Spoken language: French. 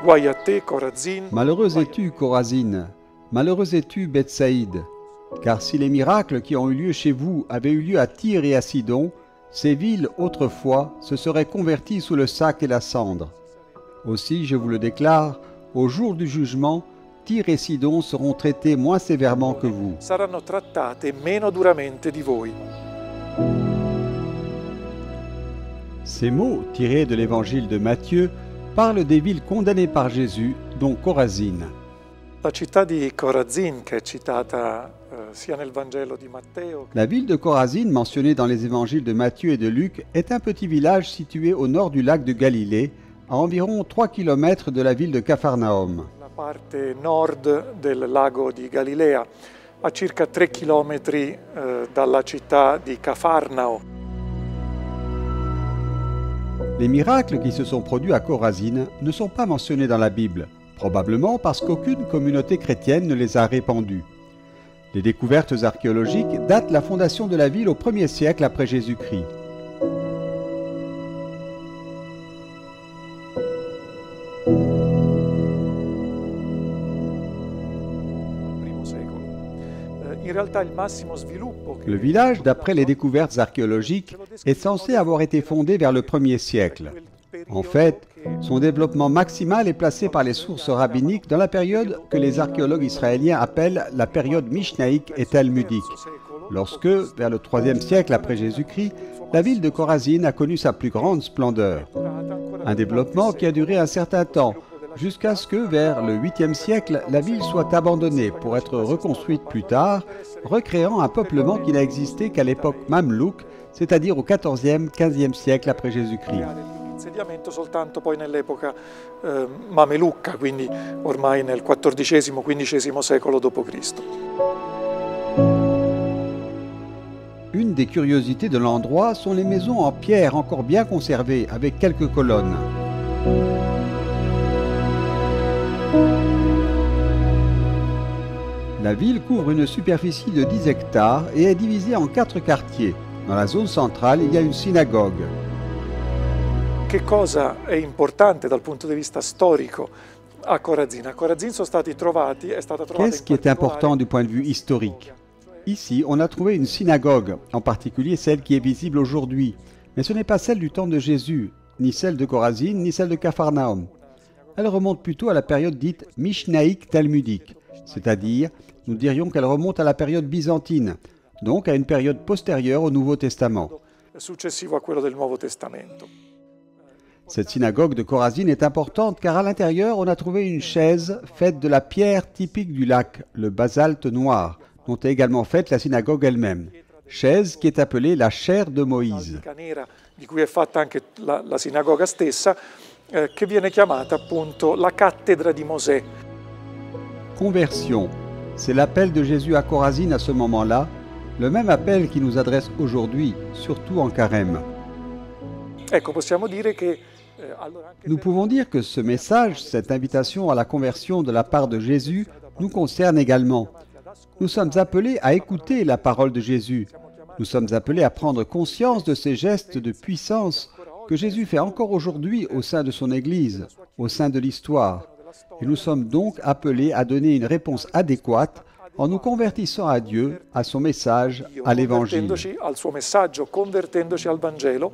Guai a te, Corazine. Malheureuse es-tu, Chorazine, malheureuse es-tu, Bethsaïde, car si les miracles qui ont eu lieu chez vous avaient eu lieu à Tyr et à Sidon, ces villes, autrefois, se seraient converties sous le sac et la cendre. Aussi, je vous le déclare, au jour du jugement, Tyr et Sidon seront traités moins sévèrement que vous. Saranno trattate meno duramente di voi. Ces mots, tirés de l'évangile de Matthieu, parlent des villes condamnées par Jésus, dont Chorazine. La città di Corazine, che è citata sia nel Vangelo di Matteo. La ville de Chorazine, mentionnée dans les évangiles de Matthieu et de Luc, est un petit village situé au nord du lac de Galilée, à environ 3 km de la ville de Capharnaüm. La parte nord del lago di Galilea, a circa 3 chilometri dalla città di Cafarnao. Les miracles qui se sont produits à Chorazine ne sont pas mentionnés dans la Bible, probablement parce qu'aucune communauté chrétienne ne les a répandus. Les découvertes archéologiques datent la fondation de la ville au 1er siècle après Jésus-Christ. Le village, d'après les découvertes archéologiques, est censé avoir été fondé vers le 1er siècle. En fait, son développement maximal est placé par les sources rabbiniques dans la période que les archéologues israéliens appellent la période mishnaïque et talmudique, lorsque, vers le 3e siècle après Jésus-Christ, la ville de Chorazine a connu sa plus grande splendeur. Un développement qui a duré un certain temps, jusqu'à ce que, vers le 8e siècle, la ville soit abandonnée pour être reconstruite plus tard, recréant un peuplement qui n'a existé qu'à l'époque mamelouk, c'est-à-dire au 14e, 15e siècle après Jésus-Christ. Insediamento soltanto poi nell'epoca mamelucca, quindi ormai nel XIV-XV secolo d.C. Une des curiosités de l'endroit sont les maisons en pierre encore bien conservées, avec quelques colonnes. La ville couvre une superficie de 10 hectares et est divisée en 4 quartiers. Dans la zone centrale, il y a une synagogue. Che cosa è importante dal punto di vista storico a Corazine? A Corazine sono stati trovati, è stata trovata. Qu'est-ce qui est important du point de vue historique? Ici, on a trouvé une synagogue, en particulier celle qui est visible aujourd'hui. Mais ce n'est pas celle du temps de Jésus, ni celle de Chorazine, ni celle de Capharnaüm. Elle remonte plutôt à la période dite mishnaïque talmudique, c'est-à-dire, nous dirions qu'elle remonte à la période byzantine, donc à une période postérieure au Nouveau Testament. Successivo a quello del Nuovo Testamento. Cette synagogue de Chorazine est importante car à l'intérieur, on a trouvé une chaise faite de la pierre typique du lac, le basalte noir, dont est également faite la synagogue elle-même. Chaise qui est appelée la chaire de Moïse. Di cui è fatta anche la sinagoga stessa, che viene chiamata appunto la cattedra di Mosè. Conversion, c'est l'appel de Jésus à Chorazine à ce moment-là, le même appel qui nous adresse aujourd'hui, surtout en Carême. Ecco, possiamo dire che Nous pouvons dire que ce message, cette invitation à la conversion de la part de Jésus, nous concerne également. Nous sommes appelés à écouter la parole de Jésus. Nous sommes appelés à prendre conscience de ces gestes de puissance que Jésus fait encore aujourd'hui au sein de son Église, au sein de l'histoire. Et nous sommes donc appelés à donner une réponse adéquate en nous convertissant à Dieu, à son message, à l'Évangile. Al suo messaggio, convertendoci al Vangelo.